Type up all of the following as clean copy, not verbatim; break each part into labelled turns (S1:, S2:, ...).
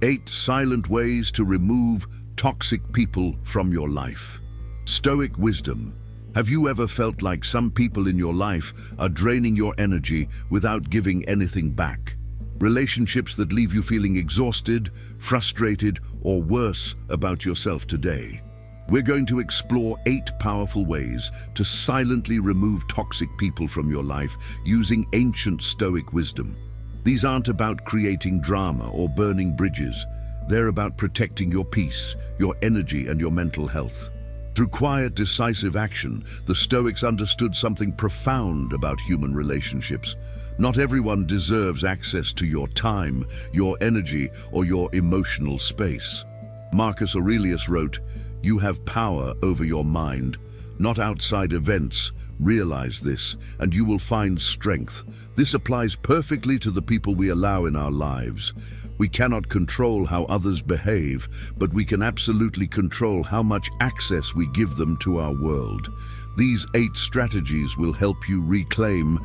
S1: 8 silent ways to remove toxic people from your life. Stoic wisdom. Have you ever felt like some people in your life are draining your energy without giving anything back? Relationships that leave you feeling exhausted, frustrated, or worse about yourself today. We're going to explore 8 powerful ways to silently remove toxic people from your life using ancient Stoic wisdom. These aren't about creating drama or burning bridges. They're about protecting your peace, your energy, and your mental health. Through quiet, decisive action, the Stoics understood something profound about human relationships. Not everyone deserves access to your time, your energy, or your emotional space. Marcus Aurelius wrote, "You have power over your mind, not outside events. Realize this, and you will find strength." This applies perfectly to the people we allow in our lives. We cannot control how others behave, but we can absolutely control how much access we give them to our world. These 8 strategies will help you reclaim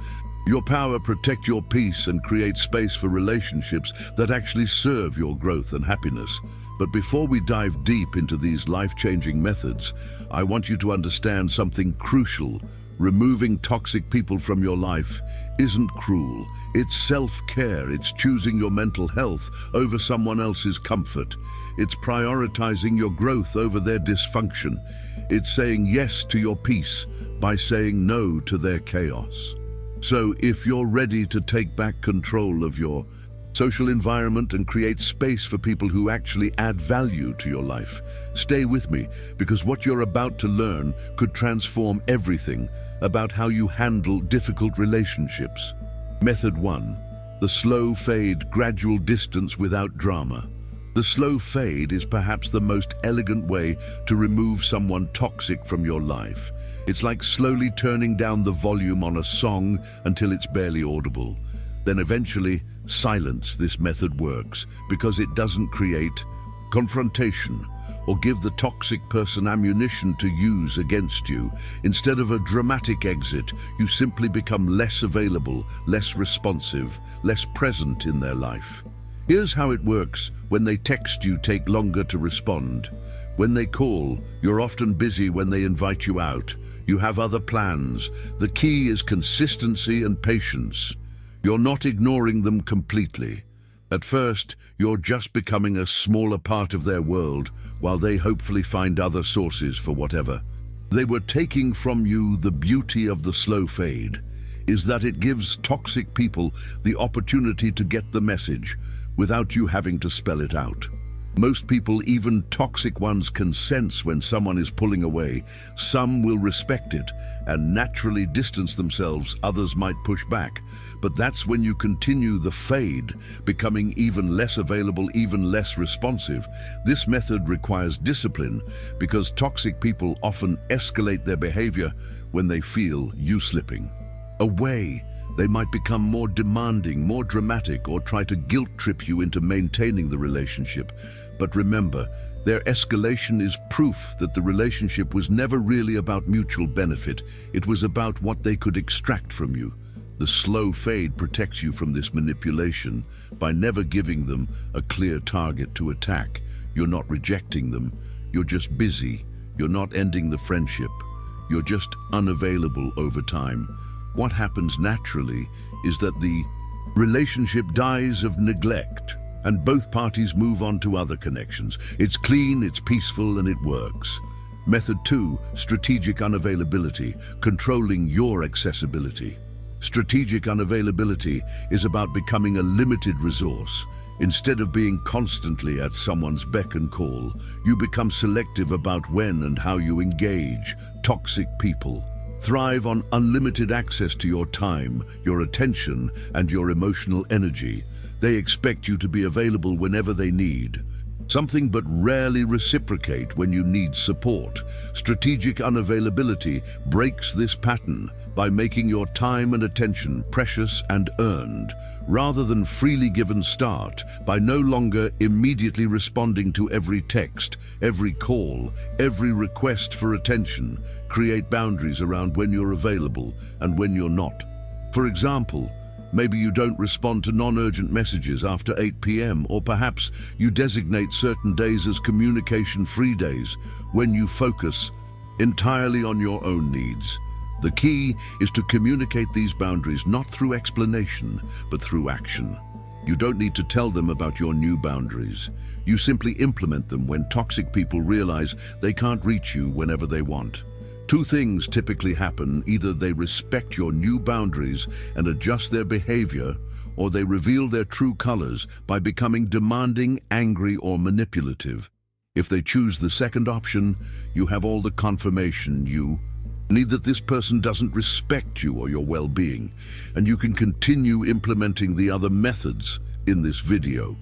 S1: your power, protect your peace, and create space for relationships that actually serve your growth and happiness. But before we dive deep into these life-changing methods, I want you to understand something crucial. Removing toxic people from your life isn't cruel. It's self-care. It's choosing your mental health over someone else's comfort. It's prioritizing your growth over their dysfunction. It's saying yes to your peace by saying no to their chaos. So if you're ready to take back control of your social environment and create space for people who actually add value to your life, stay with me, because what you're about to learn could transform everything about how you handle difficult relationships. Method 1. The slow fade, gradual distance without drama. The slow fade is perhaps the most elegant way to remove someone toxic from your life. It's like slowly turning down the volume on a song until it's barely audible. Then eventually, silence. This method works because it doesn't create confrontation or give the toxic person ammunition to use against you. Instead of a dramatic exit, you simply become less available, less responsive, less present in their life. Here's how it works. When they text you, take longer to respond. When they call, you're often busy. When they invite you out, you have other plans. The key is consistency and patience. You're not ignoring them completely. At first, you're just becoming a smaller part of their world, while they hopefully find other sources for whatever they were taking from you. The beauty of the slow fade is that it gives toxic people the opportunity to get the message without you having to spell it out. Most people, even toxic ones, can sense when someone is pulling away. Some will respect it and naturally distance themselves. Others might push back. But that's when you continue the fade, becoming even less available, even less responsive. This method requires discipline because toxic people often escalate their behavior when they feel you slipping away. They might become more demanding, more dramatic, or try to guilt trip you into maintaining the relationship. But remember, their escalation is proof that the relationship was never really about mutual benefit. It was about what they could extract from you. The slow fade protects you from this manipulation by never giving them a clear target to attack. You're not rejecting them. You're just busy. You're not ending the friendship. You're just unavailable over time. What happens naturally is that the relationship dies of neglect, and both parties move on to other connections. It's clean, it's peaceful, and it works. Method 2, strategic unavailability, controlling your accessibility. Strategic unavailability is about becoming a limited resource. Instead of being constantly at someone's beck and call, you become selective about when and how you engage. Toxic people thrive on unlimited access to your time, your attention, and your emotional energy. They expect you to be available whenever they need something, but rarely reciprocate when you need support. Strategic unavailability breaks this pattern by making your time and attention precious and earned, rather than freely given. Start by no longer immediately responding to every text, every call, every request for attention. Create boundaries around when you're available and when you're not. For example, Maybe you don't respond to non-urgent messages after 8 p.m., or perhaps you designate certain days as communication-free days when you focus entirely on your own needs. The key is to communicate these boundaries not through explanation, but through action. You don't need to tell them about your new boundaries. You simply implement them when toxic people realize they can't reach you whenever they want. Two things typically happen: either they respect your new boundaries and adjust their behavior, or they reveal their true colors by becoming demanding, angry, or manipulative. If they choose the second option, you have all the confirmation you need that this person doesn't respect you or your well-being, and you can continue implementing the other methods in this video.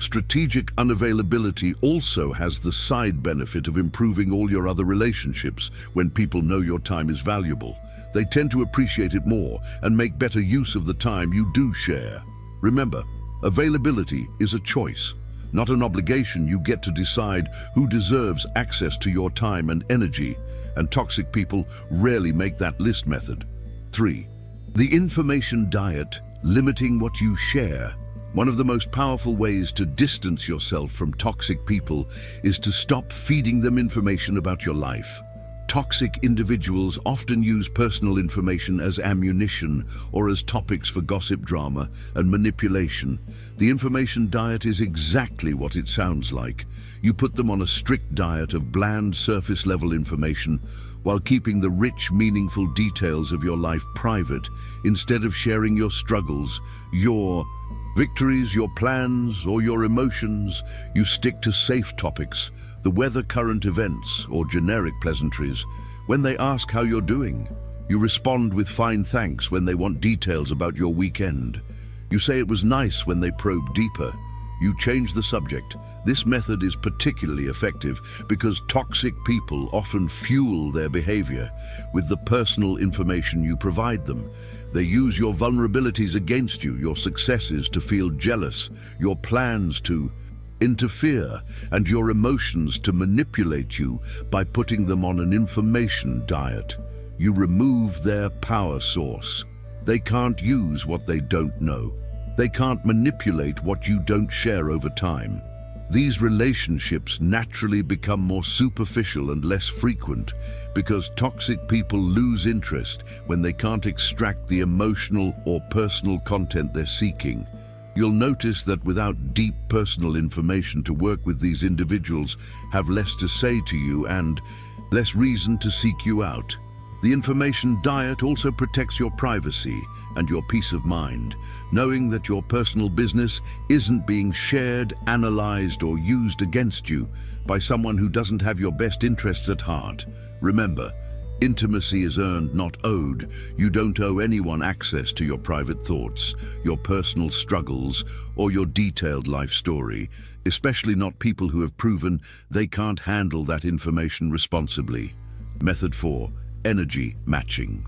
S1: Strategic unavailability also has the side benefit of improving all your other relationships. When people know your time is valuable, they tend to appreciate it more and make better use of the time you do share. Remember, availability is a choice, not an obligation. You get to decide who deserves access to your time and energy, and toxic people rarely make that list. Method 3. The information diet, limiting what you share. One of the most powerful ways to distance yourself from toxic people is to stop feeding them information about your life. Toxic individuals often use personal information as ammunition or as topics for gossip, drama, and manipulation. The information diet is exactly what it sounds like. You put them on a strict diet of bland, surface-level information while keeping the rich, meaningful details of your life private. Instead of sharing your struggles, your victories, your plans, or your emotions, you stick to safe topics, the weather, current events, or generic pleasantries. When they ask how you're doing, you respond with fine thanks. When they want details about your weekend, you say it was nice. When they probe deeper, you change the subject. This method is particularly effective because toxic people often fuel their behavior with the personal information you provide them. They use your vulnerabilities against you, your successes to feel jealous, your plans to interfere, and your emotions to manipulate you by putting them on an information diet. You remove their power source. They can't use what they don't know. They can't manipulate what you don't share over time. These relationships naturally become more superficial and less frequent because toxic people lose interest when they can't extract the emotional or personal content they're seeking. You'll notice that without deep personal information to work with, these individuals have less to say to you and less reason to seek you out. The information diet also protects your privacy and your peace of mind, knowing that your personal business isn't being shared, analyzed, or used against you by someone who doesn't have your best interests at heart. Remember, intimacy is earned, not owed. You don't owe anyone access to your private thoughts, your personal struggles, or your detailed life story, especially not people who have proven they can't handle that information responsibly. Method 4. Energy matching.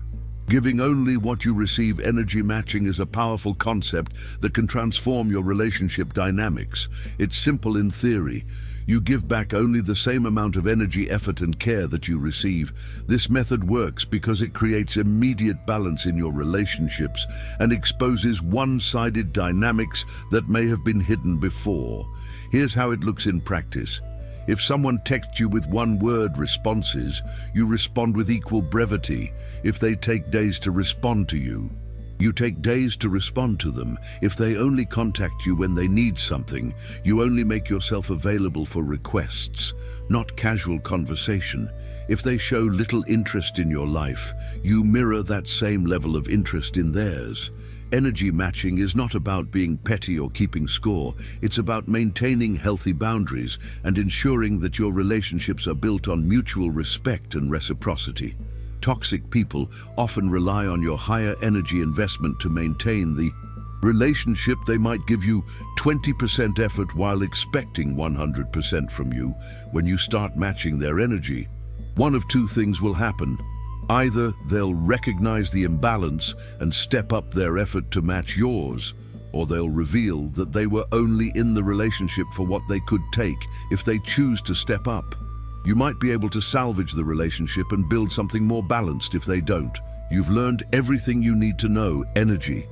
S1: Giving only what you receive. Energy matching is a powerful concept that can transform your relationship dynamics. It's simple in theory. You give back only the same amount of energy, effort, and care that you receive. This method works because it creates immediate balance in your relationships and exposes one-sided dynamics that may have been hidden before. Here's how it looks in practice. If someone texts you with one-word responses, you respond with equal brevity. If they take days to respond to you, you take days to respond to them. If they only contact you when they need something, you only make yourself available for requests, not casual conversation. If they show little interest in your life, you mirror that same level of interest in theirs. Energy matching is not about being petty or keeping score. It's about maintaining healthy boundaries and ensuring that your relationships are built on mutual respect and reciprocity. Toxic people often rely on your higher energy investment to maintain the relationship. They might give you 20% effort while expecting 100% from you. When you start matching their energy, one of two things will happen. Either they'll recognize the imbalance and step up their effort to match yours, or they'll reveal that they were only in the relationship for what they could take. If they choose to step up, you might be able to salvage the relationship and build something more balanced. If they don't, you've learned everything you need to know. Energy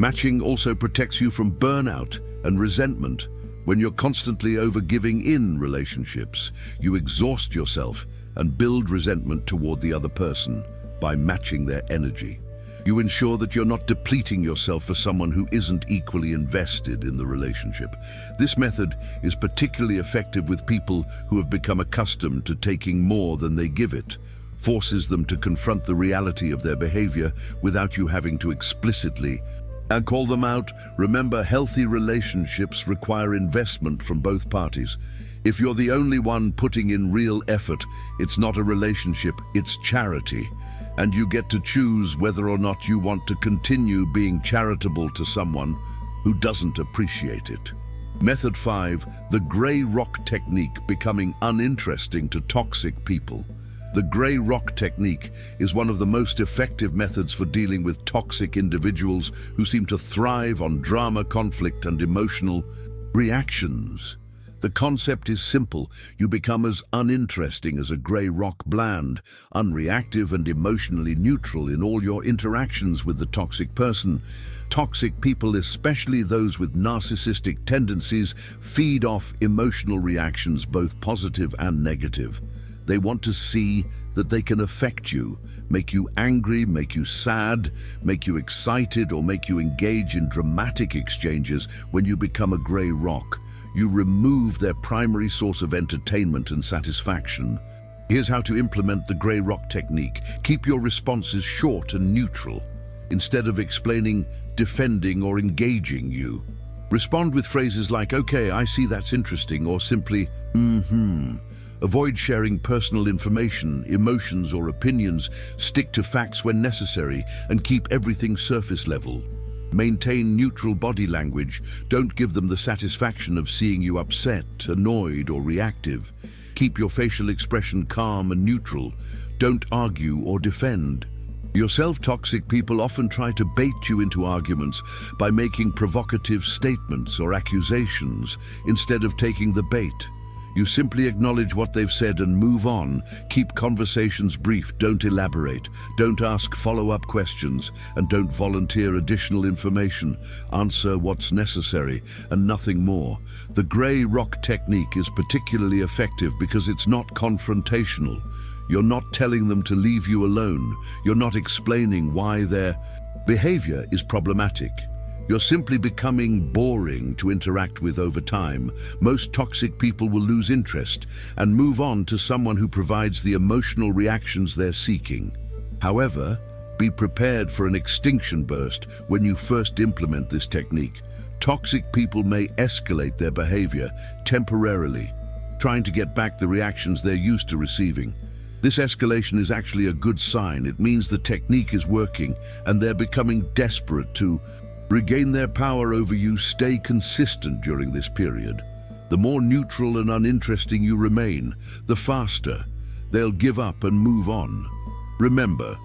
S1: Matching also protects you from burnout and resentment. When you're constantly overgiving in relationships, you exhaust yourself and build resentment toward the other person by matching their energy. You ensure that you're not depleting yourself for someone who isn't equally invested in the relationship. This method is particularly effective with people who have become accustomed to taking more than they give it, forces them to confront the reality of their behavior without you having to explicitly call them out. Remember, healthy relationships require investment from both parties. If you're the only one putting in real effort, it's not a relationship, it's charity. And you get to choose whether or not you want to continue being charitable to someone who doesn't appreciate it. Method 5, the gray rock technique, becoming uninteresting to toxic people. The gray rock technique is one of the most effective methods for dealing with toxic individuals who seem to thrive on drama, conflict, and emotional reactions. The concept is simple. You become as uninteresting as a gray rock, bland, unreactive, and emotionally neutral in all your interactions with the toxic person. Toxic people, especially those with narcissistic tendencies, feed off emotional reactions, both positive and negative. They want to see that they can affect you, make you angry, make you sad, make you excited, or make you engage in dramatic exchanges. When you become a gray rock, you remove their primary source of entertainment and satisfaction. Here's how to implement the gray rock technique. Keep your responses short and neutral. Instead of explaining, defending, or engaging you, respond with phrases like, "Okay, I see that's interesting," or simply, Avoid sharing personal information, emotions, or opinions. Stick to facts when necessary and keep everything surface level. Maintain neutral body language. Don't give them the satisfaction of seeing you upset, annoyed, or reactive. Keep your facial expression calm and neutral. Don't argue or defend. Toxic people often try to bait you into arguments by making provocative statements or accusations instead of taking the bait. You simply acknowledge what they've said and move on. Keep conversations brief, don't elaborate. Don't ask follow-up questions, and don't volunteer additional information. Answer what's necessary and nothing more. The gray rock technique is particularly effective because it's not confrontational. You're not telling them to leave you alone. You're not explaining why their behavior is problematic. You're simply becoming boring to interact with over time. Most toxic people will lose interest and move on to someone who provides the emotional reactions they're seeking. However, be prepared for an extinction burst when you first implement this technique. Toxic people may escalate their behavior temporarily, trying to get back the reactions they're used to receiving. This escalation is actually a good sign. It means the technique is working and they're becoming desperate to regain their power over you. Stay consistent during this period. The more neutral and uninteresting you remain, the faster they'll give up and move on. Remember,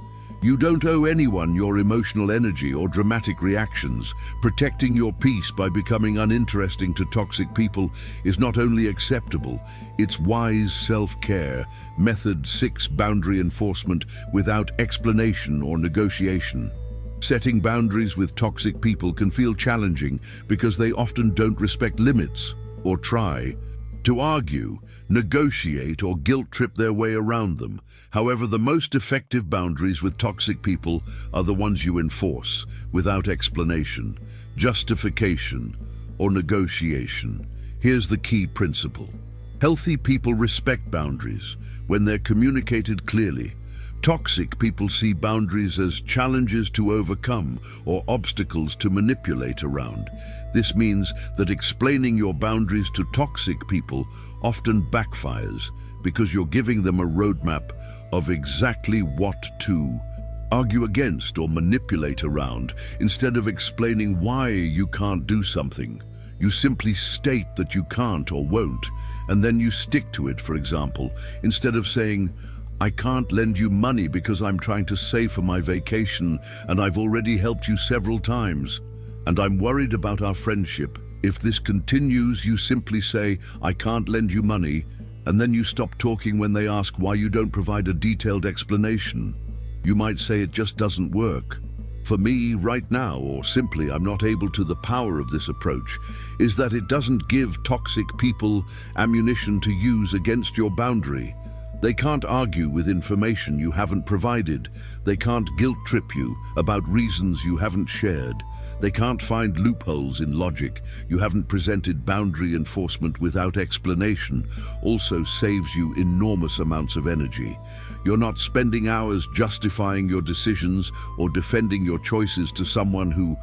S1: you don't owe anyone your emotional energy or dramatic reactions. Protecting your peace by becoming uninteresting to toxic people is not only acceptable, it's wise self-care. Method 6, boundary enforcement without explanation or negotiation. Setting boundaries with toxic people can feel challenging because they often don't respect limits or try to argue, negotiate, or guilt-trip their way around them. However, the most effective boundaries with toxic people are the ones you enforce without explanation, justification, or negotiation. Here's the key principle. Healthy people respect boundaries when they're communicated clearly. Toxic people see boundaries as challenges to overcome or obstacles to manipulate around. This means that explaining your boundaries to toxic people often backfires because you're giving them a roadmap of exactly what to argue against or manipulate around. Instead of explaining why you can't do something, you simply state that you can't or won't, and then you stick to it. For example, instead of saying, "I can't lend you money because I'm trying to save for my vacation and I've already helped you several times, and I'm worried about our friendship." If this continues, you simply say, "I can't lend you money," and then you stop talking when they ask why you don't provide a detailed explanation. You might say, "It just doesn't work." For me, right now, or simply I'm not able to, the power of this approach is that it doesn't give toxic people ammunition to use against your boundary. They can't argue with information you haven't provided. They can't guilt trip you about reasons you haven't shared. They can't find loopholes in logic you haven't presented. Boundary enforcement without explanation also saves you enormous amounts of energy. You're not spending hours justifying your decisions or defending your choices to someone who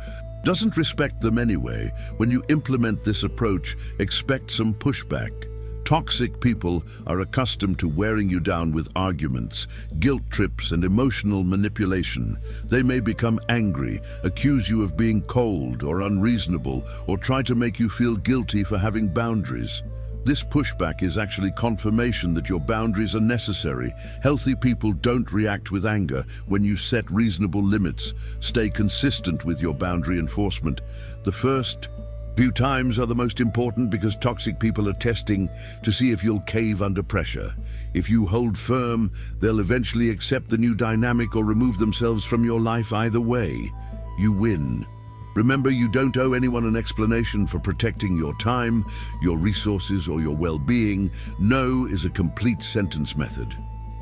S1: doesn't respect them anyway. When you implement this approach, expect some pushback. Toxic people are accustomed to wearing you down with arguments, guilt trips, and emotional manipulation. They may become angry, accuse you of being cold or unreasonable, or try to make you feel guilty for having boundaries. This pushback is actually confirmation that your boundaries are necessary. Healthy people don't react with anger when you set reasonable limits. Stay consistent with your boundary enforcement. The first few times are the most important because toxic people are testing to see if you'll cave under pressure. If you hold firm, they'll eventually accept the new dynamic or remove themselves from your life. Either way, you win. Remember, you don't owe anyone an explanation for protecting your time, your resources, or your well-being. No is a complete sentence method.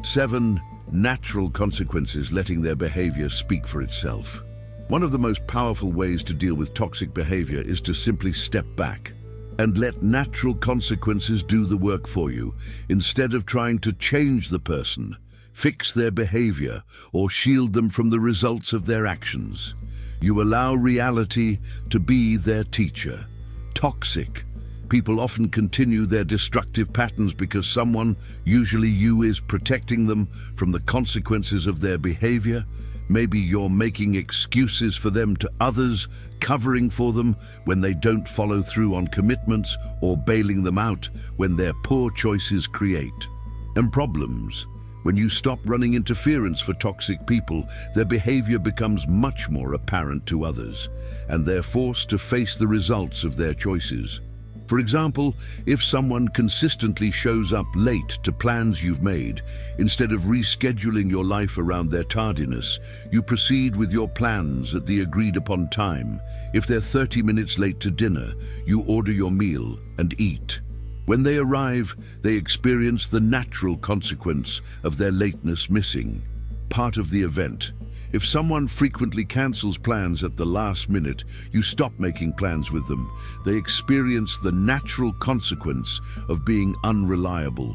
S1: 7. Natural consequences, letting their behavior speak for itself. One of the most powerful ways to deal with toxic behavior is to simply step back and let natural consequences do the work for you. Instead of trying to change the person, fix their behavior, or shield them from the results of their actions, you allow reality to be their teacher. Toxic people often continue their destructive patterns because someone, usually you, is protecting them from the consequences of their behavior. Maybe you're making excuses for them to others, covering for them when they don't follow through on commitments, or bailing them out when their poor choices create problems. When you stop running interference for toxic people, their behavior becomes much more apparent to others, and they're forced to face the results of their choices. For example, if someone consistently shows up late to plans you've made, instead of rescheduling your life around their tardiness, you proceed with your plans at the agreed-upon time. If they're 30 minutes late to dinner, you order your meal and eat. When they arrive, they experience the natural consequence of their lateness, missing part of the event. If someone frequently cancels plans at the last minute, you stop making plans with them. They experience the natural consequence of being unreliable.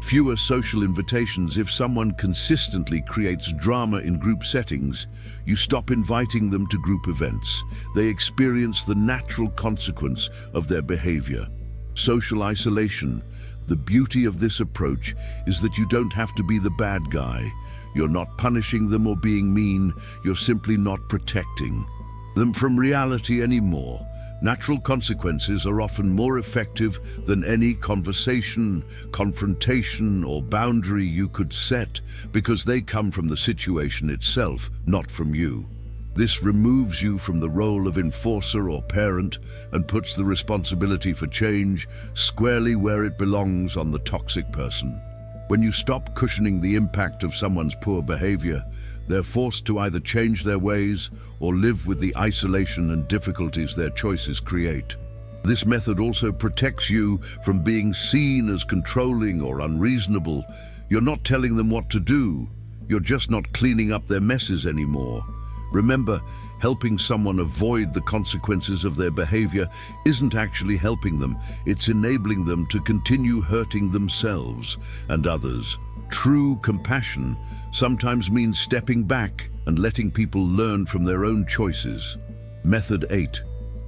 S1: Fewer social invitations. If someone consistently creates drama in group settings, you stop inviting them to group events. They experience the natural consequence of their behavior. Social isolation. The beauty of this approach is that you don't have to be the bad guy. You're not punishing them or being mean. You're simply not protecting them from reality anymore. Natural consequences are often more effective than any conversation, confrontation, or boundary you could set because they come from the situation itself, not from you. This removes you from the role of enforcer or parent and puts the responsibility for change squarely where it belongs, on the toxic person. When you stop cushioning the impact of someone's poor behavior, they're forced to either change their ways or live with the isolation and difficulties their choices create. This method also protects you from being seen as controlling or unreasonable. You're not telling them what to do. You're just not cleaning up their messes anymore. Remember, helping someone avoid the consequences of their behavior isn't actually helping them. It's enabling them to continue hurting themselves and others. True compassion sometimes means stepping back and letting people learn from their own choices. Method 8.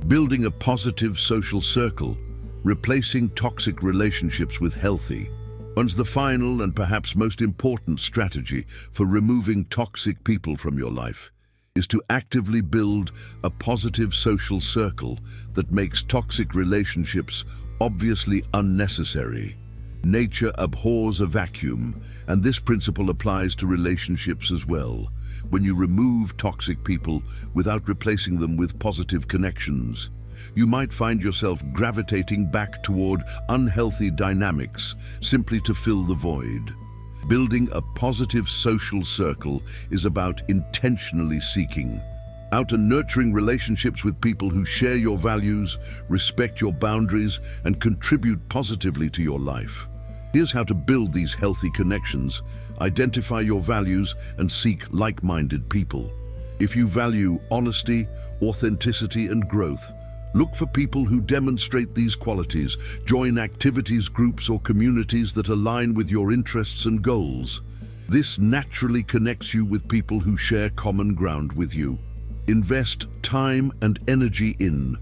S1: Building a positive social circle, replacing toxic relationships with healthy ones. The final and perhaps most important strategy for removing toxic people from your life is to actively build a positive social circle that makes toxic relationships obviously unnecessary. Nature abhors a vacuum, and this principle applies to relationships as well. When you remove toxic people without replacing them with positive connections, you might find yourself gravitating back toward unhealthy dynamics simply to fill the void. Building a positive social circle is about intentionally seeking out and nurturing relationships with people who share your values, respect your boundaries, and contribute positively to your life. Here's how to build these healthy connections. Identify your values and seek like-minded people. If you value honesty, authenticity, and growth, look for people who demonstrate these qualities. Join activities, groups, or communities that align with your interests and goals. This naturally connects you with people who share common ground with you. Invest time and energy in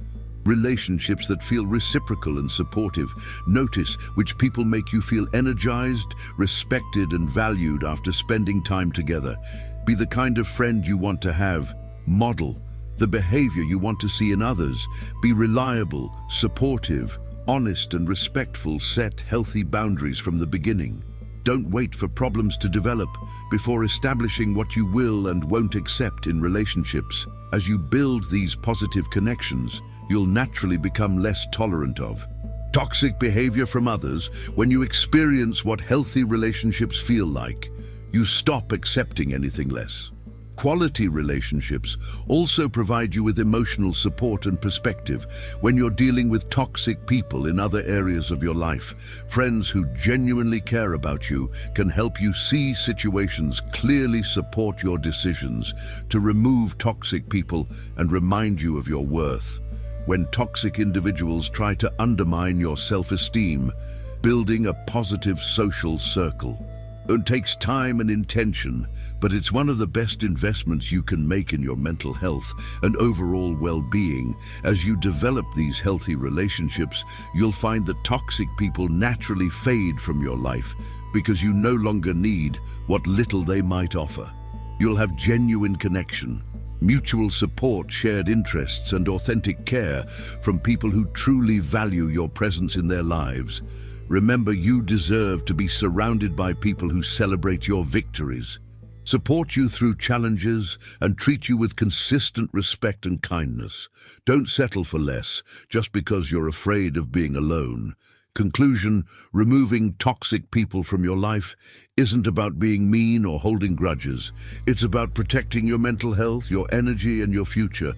S1: relationships that feel reciprocal and supportive. Notice which people make you feel energized, respected, and valued after spending time together. Be the kind of friend you want to have. Model the behavior you want to see in others. Be reliable, supportive, honest, and respectful. Set healthy boundaries from the beginning. Don't wait for problems to develop before establishing what you will and won't accept in relationships. As you build these positive connections, you'll naturally become less tolerant of toxic behavior from others. When you experience what healthy relationships feel like, you stop accepting anything less. Quality relationships also provide you with emotional support and perspective when you're dealing with toxic people in other areas of your life. Friends who genuinely care about you can help you see situations clearly, support your decisions to remove toxic people, and remind you of your worth. When toxic individuals try to undermine your self-esteem, building a positive social circle takes time and intention, but it's one of the best investments you can make in your mental health and overall well-being. As you develop these healthy relationships, you'll find that toxic people naturally fade from your life because you no longer need what little they might offer. You'll have genuine connection, mutual support, shared interests, and authentic care from people who truly value your presence in their lives. Remember, you deserve to be surrounded by people who celebrate your victories, support you through challenges, and treat you with consistent respect and kindness. Don't settle for less just because you're afraid of being alone. Conclusion: removing toxic people from your life isn't about being mean or holding grudges. It's about protecting your mental health, your energy, and your future.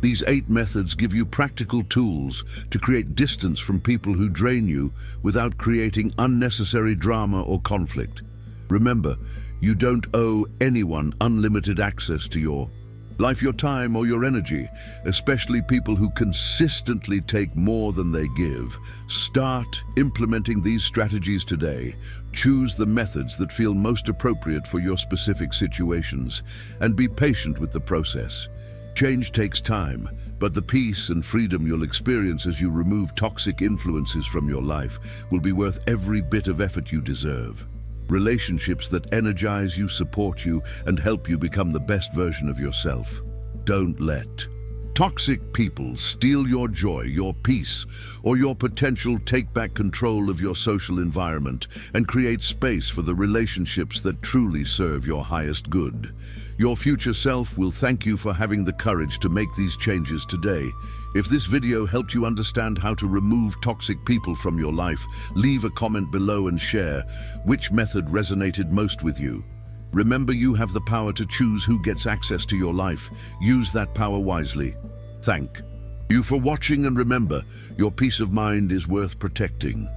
S1: These 8 methods give you practical tools to create distance from people who drain you without creating unnecessary drama or conflict. Remember, you don't owe anyone unlimited access to your life, your time, or your energy, especially people who consistently take more than they give. Start implementing these strategies today. Choose the methods that feel most appropriate for your specific situations, and be patient with the process. Change takes time, but the peace and freedom you'll experience as you remove toxic influences from your life will be worth every bit of effort you deserve. Relationships that energize you, support you, and help you become the best version of yourself. Don't let toxic people steal your joy, your peace, or your potential. Take back control of your social environment and create space for the relationships that truly serve your highest good. Your future self will thank you for having the courage to make these changes today. If this video helped you understand how to remove toxic people from your life, leave a comment below and share which method resonated most with you. Remember, you have the power to choose who gets access to your life. Use that power wisely. Thank you for watching, and remember, your peace of mind is worth protecting.